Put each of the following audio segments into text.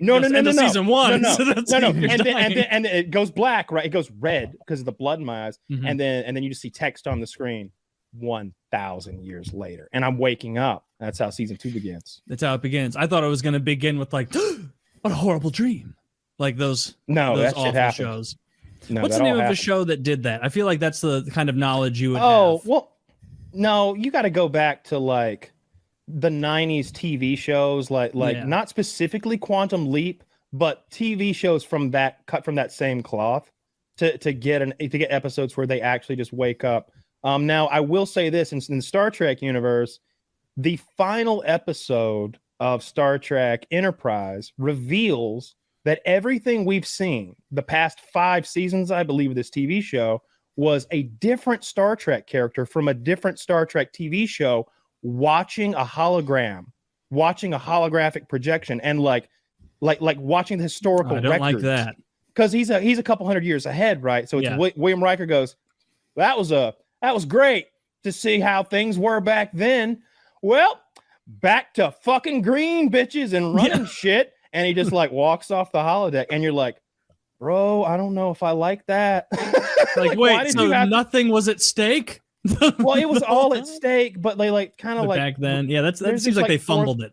No, season one. No. So that's And then it goes black, right? It goes red because of the blood in my eyes, and then you just see text on the screen. 1,000 years later, and I'm waking up. That's how season 2 begins. That's how it begins. I thought it was going to begin with like, what a horrible dream, like those awful shows. No, what's the name of a show that did that? I feel like that's the kind of knowledge you would have. Oh well, no, you got to go back to like the 90s TV shows, like not specifically Quantum Leap, but TV shows from that cut from that same cloth to get episodes where they actually just wake up. Now, I will say this, in the Star Trek universe, the final episode of Star Trek Enterprise reveals that everything we've seen, the past 5 seasons, I believe, of this TV show, was a different Star Trek character from a different Star Trek TV show watching a hologram, watching a holographic projection, and like watching the historical records. I don't like that. Because he's a couple hundred years ahead, right? So it's William Riker goes, that was great to see how things were back then. Well, back to fucking green bitches and running shit. And he just like walks off the holodeck, and you're like, bro, I don't know if I like that. Like, wait, so nothing was at stake? Well, it was all at stake, but they like kind of like back then. Yeah, that seems like they fumbled it.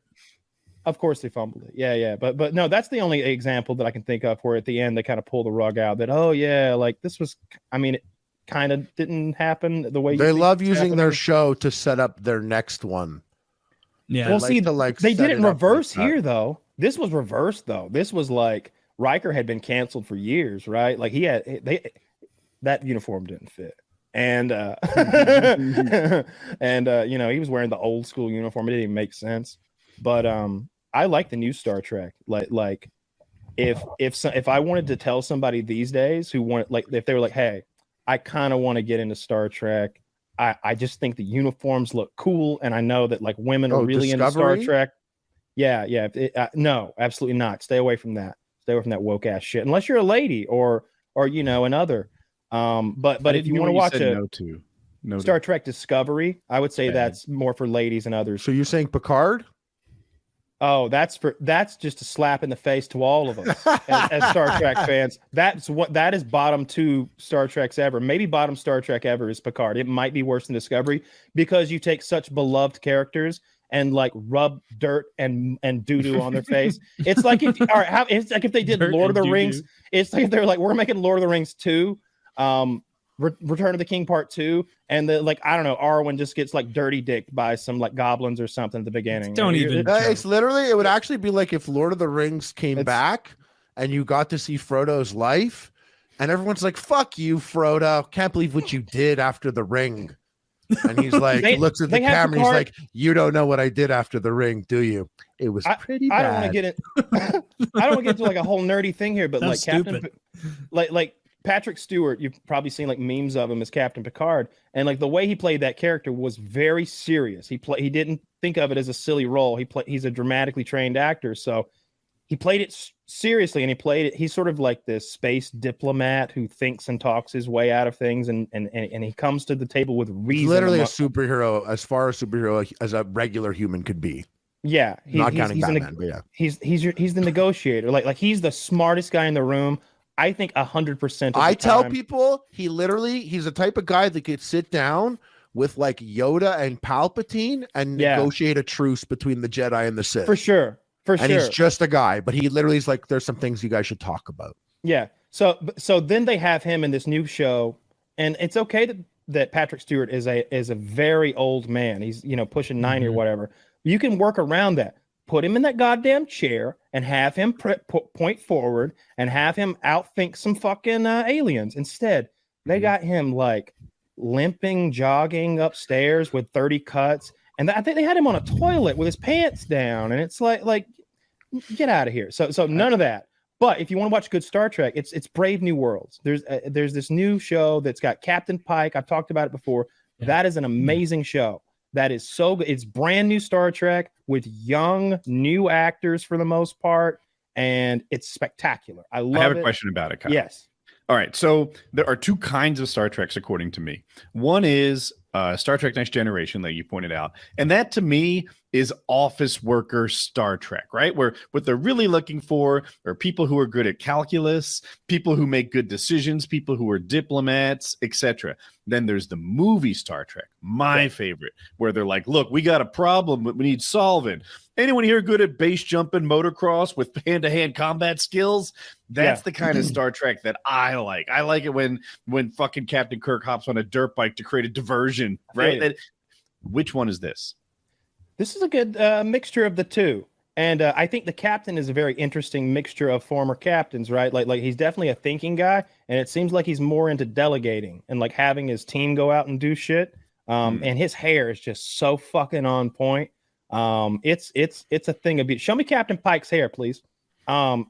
Of course they fumbled it. Yeah. But no, that's the only example that I can think of where at the end they kind of pull the rug out that, oh yeah, like this was, I mean, it kind of didn't happen the way they love using their show to set up their next one. Yeah. Well, see, they did it in reverse here though. This was reversed though. This was like Riker had been canceled for years, right? Like that uniform didn't fit. And you know, he was wearing the old school uniform. It didn't even make sense. But I like the new Star Trek. Like if I wanted to tell somebody these days who want, like, if they were like, hey, I kind of want to get into Star Trek. I just think the uniforms look cool, and I know that like women are really Discovery? into Star Trek. Yeah. No, absolutely not. Stay away from that. Stay away from that woke ass shit. Unless you're a lady or you know, another. But if you want to watch Star Trek Discovery, I would say that's more for ladies and others. So you're saying Picard? Oh, that's just a slap in the face to all of us as Star Trek fans. That is bottom 2 Star Treks ever. Maybe bottom Star Trek ever is Picard. It might be worse than Discovery because you take such beloved characters and like rub dirt and doo-doo on their face. It's like it's like if they did Lord of the Rings. It's like if they're like, we're making Lord of the Rings 2. Return of the King Part 2, and the like, I don't know, Arwen just gets like dirty dicked by some like goblins or something at the beginning. It's literally, it would actually be like if Lord of the Rings came back and you got to see Frodo's life, and everyone's like, fuck you, Frodo, can't believe what you did after the ring. And he's like, looks at the camera, he's like, you don't know what I did after the ring, do you? It was pretty bad. I don't want to get it. I don't want to get into like a whole nerdy thing here, but like Captain, like Patrick Stewart, you've probably seen like memes of him as Captain Picard, and like the way he played that character was very serious. He didn't think of it as a silly role. He's a dramatically trained actor, so he played it seriously, and he's sort of like this space diplomat who thinks and talks his way out of things, and he comes to the table with reason. Literally a superhero, as far as superhero as a regular human could be. Yeah, not counting Batman, but yeah, he's the negotiator. Like he's the smartest guy in the room. I think 100%. I tell people he's the type of guy that could sit down with like Yoda and Palpatine and negotiate a truce between the Jedi and the Sith. For sure. And he's just a guy, but he literally is like, there's some things you guys should talk about. Yeah. So then they have him in this new show, and it's okay that Patrick Stewart is a very old man. He's, you know, pushing 90 or whatever. You can work around that. Put him in that goddamn chair and have him point forward and have him outthink some fucking aliens. Instead, they got him like limping, jogging upstairs with 30 cuts. And I think they had him on a toilet with his pants down. And it's like get out of here. So none of that. But if you want to watch good Star Trek, it's Brave New Worlds. There's this new show that's got Captain Pike. I've talked about it before. Yeah. That is an amazing show. That is so good. It's brand new Star Trek with young, new actors for the most part, and it's spectacular. I have a question about it, Kyle. Yes. All right. So there are two kinds of Star Treks, according to me. One is Star Trek Next Generation, like you pointed out. And that to me is office worker Star Trek, right? Where what they're really looking for are people who are good at calculus, people who make good decisions, people who are diplomats, etc. Then there's the movie Star Trek, my favorite, where they're like, look, we got a problem that we need solving. Anyone here good at base jumping motocross with hand-to-hand combat skills? That's the kind of Star Trek that I like. I like it when fucking Captain Kirk hops on a dirt bike to create a diversion, right? Which one is this? This is a good mixture of the two. And I think the captain is a very interesting mixture of former captains, right? Like he's definitely a thinking guy, and it seems like he's more into delegating and like having his team go out and do shit. And his hair is just so fucking on point. It's a thing of beauty. Show me Captain Pike's hair, please. You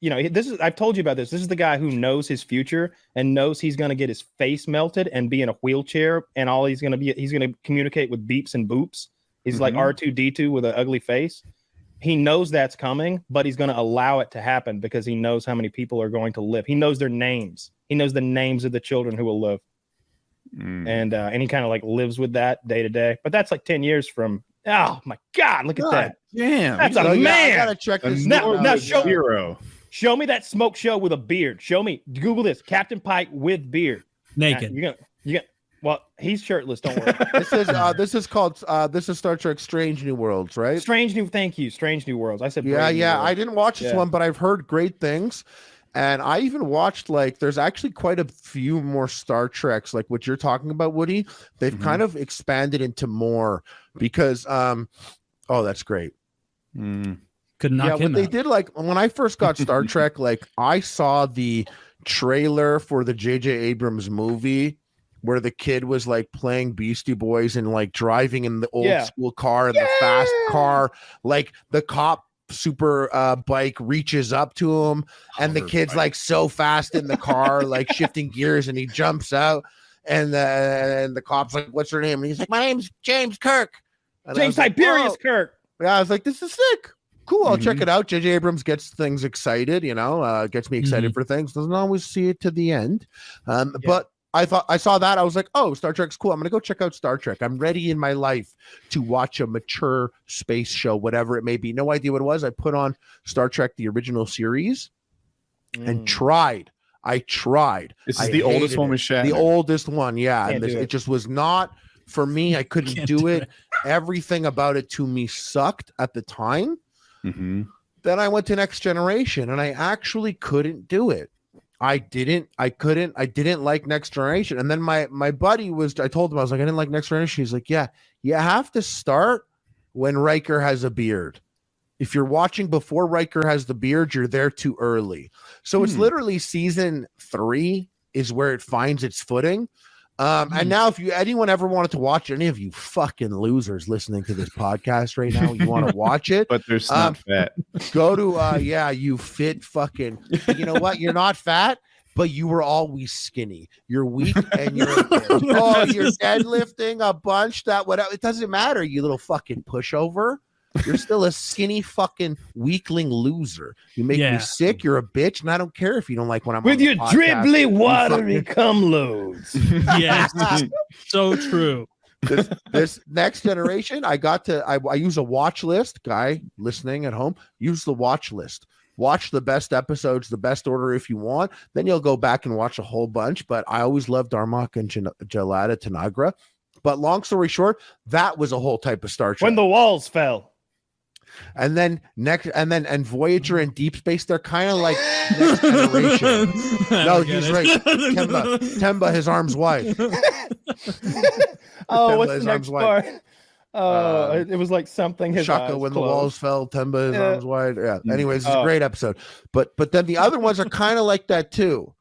know, I've told you about this. This is the guy who knows his future and knows he's going to get his face melted and be in a wheelchair, and all he's going to communicate with beeps and boops. He's like R2D2 with an ugly face. He knows that's coming, but he's going to allow it to happen because he knows how many people are going to live. He knows their names. He knows the names of the children who will live. And he kind of like lives with that day to day. But that's like 10 years from. Oh my God! Look at that. Damn, that's a man. I gotta check this. Now show me that smoke show with a beard. Show me. Google this. Captain Pike with beard. Naked. You got. Well, he's shirtless. Don't worry. This is Star Trek Strange New Worlds, right? Thank you. Strange New Worlds. I said. Yeah. I didn't watch this one, but I've heard great things. And I even watched, like, there's actually quite a few more Star Treks, like what you're talking about, Woody. They've kind of expanded into more because, that's great. Could knock him what they out. did, like, when I first got Star Trek, like, I saw the trailer for the J.J. Abrams movie where the kid was, like, playing Beastie Boys and, like, driving in the old school car and the fast car, like, the cop super bike reaches up to him and the kid's like so fast in the car like shifting gears and he jumps out and the cop's like, what's her name? And he's like, my name's James Kirk. And James Tiberius Kirk. Yeah, I was like, this is sick. Cool, I'll check it out. J.J. Abrams gets things excited, gets me excited for things. Doesn't always see it to the end. But I saw that. I was like, oh, Star Trek's cool. I'm going to go check out Star Trek. I'm ready in my life to watch a mature space show, whatever it may be. No idea what it was. I put on Star Trek, the original series, and tried. I tried. This is the oldest one with Shatner. The oldest one, yeah. And it just was not for me. I couldn't do it. Everything about it to me sucked at the time. Then I went to Next Generation, and I actually couldn't do it. I didn't like Next Generation. And then my buddy I told him, I was like, I didn't like Next Generation. He's like, yeah, you have to start when Riker has a beard. If you're watching before Riker has the beard, you're there too early. So it's literally season 3 is where it finds its footing. And now if anyone ever wanted to watch, any of you fucking losers listening to this podcast right now, you want to watch it, but they're not fat. Go to you fit fucking, you know what? You're not fat, but you were always skinny. You're weak and you're you're deadlifting a bunch it doesn't matter, you little fucking pushover. You're still a skinny fucking weakling loser. You make me sick. You're a bitch, and I don't care if you don't like when I'm with your dribbly, watery cum loads. Yes, so true. This Next Generation, I use a watch list. Guy listening at home, use the watch list. Watch the best episodes, the best order if you want. Then you'll go back and watch a whole bunch. But I always loved Darmok and Jalada Tanagra. But long story short, that was a whole type of Star Trek. When the walls fell. And then Voyager and Deep Space, they're kind of like Next Generation. No, he's right. Temba, his arms wide. What's the next part? It was like something. His Shaka, when closed. The walls fell, Temba, his arms wide. Yeah. Anyways, it's a great episode. But then the other ones are kind of like that too.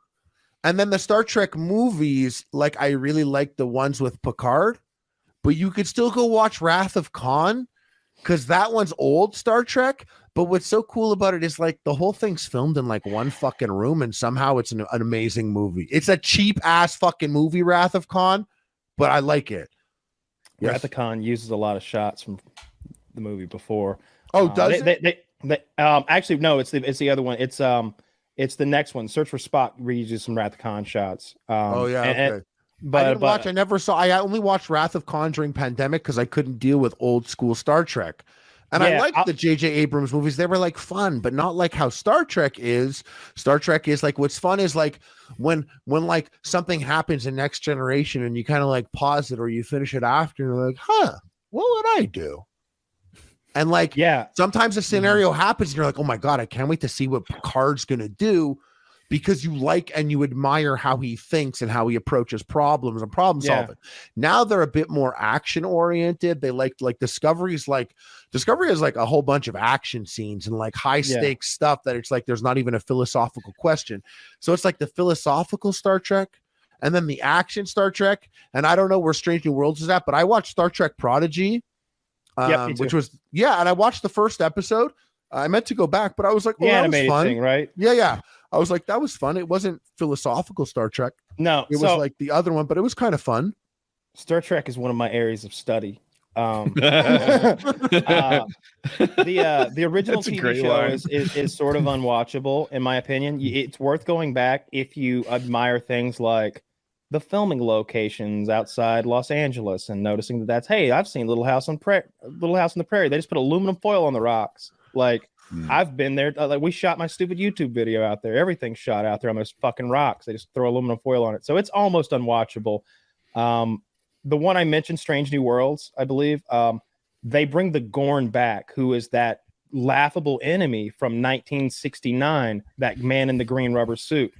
And then the Star Trek movies, like I really like the ones with Picard, but you could still go watch Wrath of Khan. Because that one's old Star Trek, but what's so cool about it is like the whole thing's filmed in like one fucking room, and somehow it's an amazing movie. It's a cheap ass fucking movie, Wrath of Khan, but I like it. Wrath of Khan uses a lot of shots from the movie before. Oh, does it? Actually, no, it's the other one. It's It's the next one. Search for Spock reads you some Wrath of Khan shots. Okay. But I didn't watch. I never saw. I only watched Wrath of Khan during pandemic because I couldn't deal with old school Star Trek. And I liked the J.J. Abrams movies. They were like fun, but not like how Star Trek is. Star Trek is like, what's fun is like when like something happens in Next Generation and you kind of like pause it or you finish it after and you're like, huh, what would I do? And like, sometimes a scenario happens and you're like, oh my God, I can't wait to see what Picard's going to do, because you like and you admire how he thinks and how he approaches problems and problem solving. Now they're a bit more action oriented. They like Discovery is like a whole bunch of action scenes and like high stakes stuff that it's like there's not even a philosophical question. So it's like the philosophical Star Trek and then the action Star Trek. And I don't know where Strange New Worlds is at, but I watched Star Trek Prodigy, which was and I watched the first episode. I meant to go back, but I was like, oh, that was fun. Thing, right? Yeah. I was like, that was fun. It wasn't philosophical Star Trek. No, it was like the other one, but it was kind of fun. Star Trek is one of my areas of study. The original TV show is sort of unwatchable, in my opinion. It's worth going back if you admire things like the filming locations outside Los Angeles and noticing that's, hey, I've seen Little House on the Prairie. They just put aluminum foil on the rocks. Like, I've been there. Like, we shot my stupid YouTube video out there. Everything's shot out there on those fucking rocks. They just throw aluminum foil on it. So it's almost unwatchable. The one I mentioned, Strange New Worlds, I believe, they bring the Gorn back, who is that laughable enemy from 1969, that man in the green rubber suit.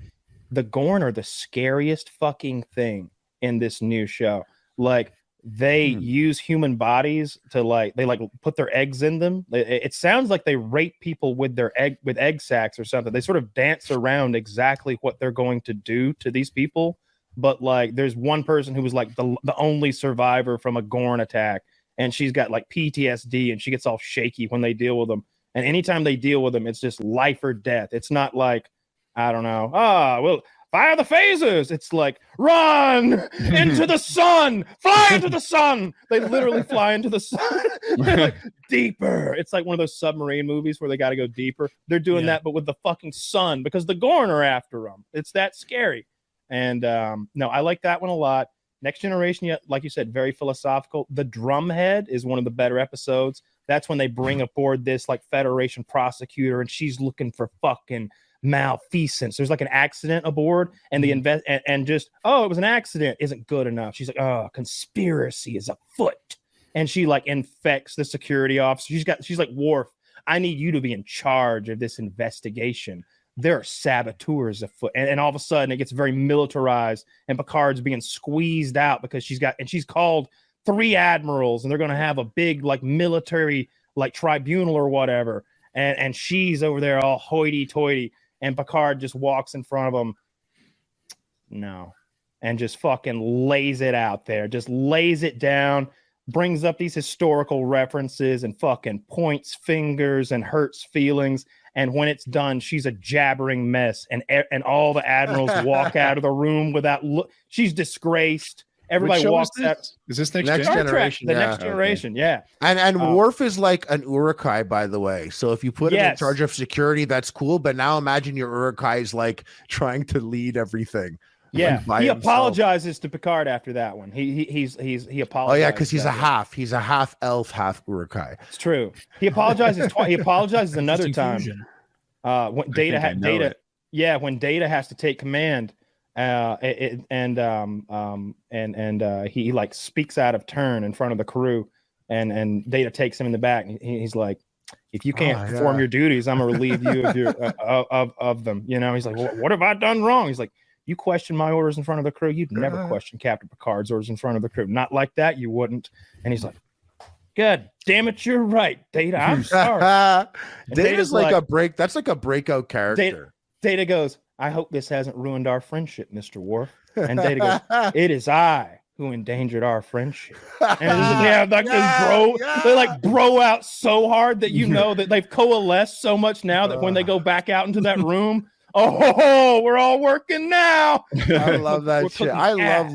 The Gorn are the scariest fucking thing in this new show. Like, they use human bodies to they put their eggs in them. It sounds like they rape people with their egg sacs or something. They sort of dance around exactly what they're going to do to these people. But like, there's one person who was like the only survivor from a Gorn attack, and she's got like PTSD and she gets all shaky when they deal with them. And anytime they deal with them, it's just life or death. It's not like, I don't know, well, fire the phasers. It's like, run into the sun, fly into the sun. They literally fly into the sun. Like, deeper. It's like one of those submarine movies where they got to go deeper. They're doing that, but with the fucking sun, because the Gorn are after them. It's that scary. And no, I like that one a lot. Next Generation, like you said, very philosophical. The Drumhead is one of the better episodes. That's when they bring aboard this like Federation prosecutor, and she's looking for fucking malfeasance. There's like an accident aboard, and the it was an accident isn't good enough. She's like, oh, conspiracy is afoot, and she like infects the security officer. She's like, Worf, I need you to be in charge of this investigation. There are saboteurs afoot, and all of a sudden it gets very militarized, and Picard's being squeezed out because she's called 3 admirals, and they're going to have a big like military like tribunal or whatever, and she's over there all hoity-toity. And Picard just walks in front of him. No. And just fucking lays it out there. Just lays it down. Brings up these historical references and fucking points fingers and hurts feelings. And when it's done, she's a jabbering mess. And all the admirals walk out of the room without she's disgraced. Everybody walks out. Is this Next Generation? The Next Generation, yeah. And Worf is like an Uruk-hai, by the way. So if you put him in charge of security, that's cool. But now imagine your Uruk-hai is like trying to lead everything. Yeah, he apologizes to Picard after that one. He apologizes. Oh yeah, because he's a half elf, half Uruk-hai. It's true. He apologizes twice. He apologizes another time. When Data has to take command. He like speaks out of turn in front of the crew, and Data takes him in the back, and he's like, if you can't perform your duties, I'm gonna relieve you of your of them. You know, he's like, well, what have I done wrong? He's like, you question my orders in front of the crew, you'd never question Captain Picard's orders in front of the crew. Not like that, you wouldn't. And he's like, God damn it, you're right, Data. I'm sorry. Data's like a break. That's like a breakout character. Data goes, I hope this hasn't ruined our friendship, Mr. Worf. And Data goes, it is I who endangered our friendship. And they like bro out so hard that you know that they've coalesced so much now that when they go back out into that room, we're all working now. I love that shit. I love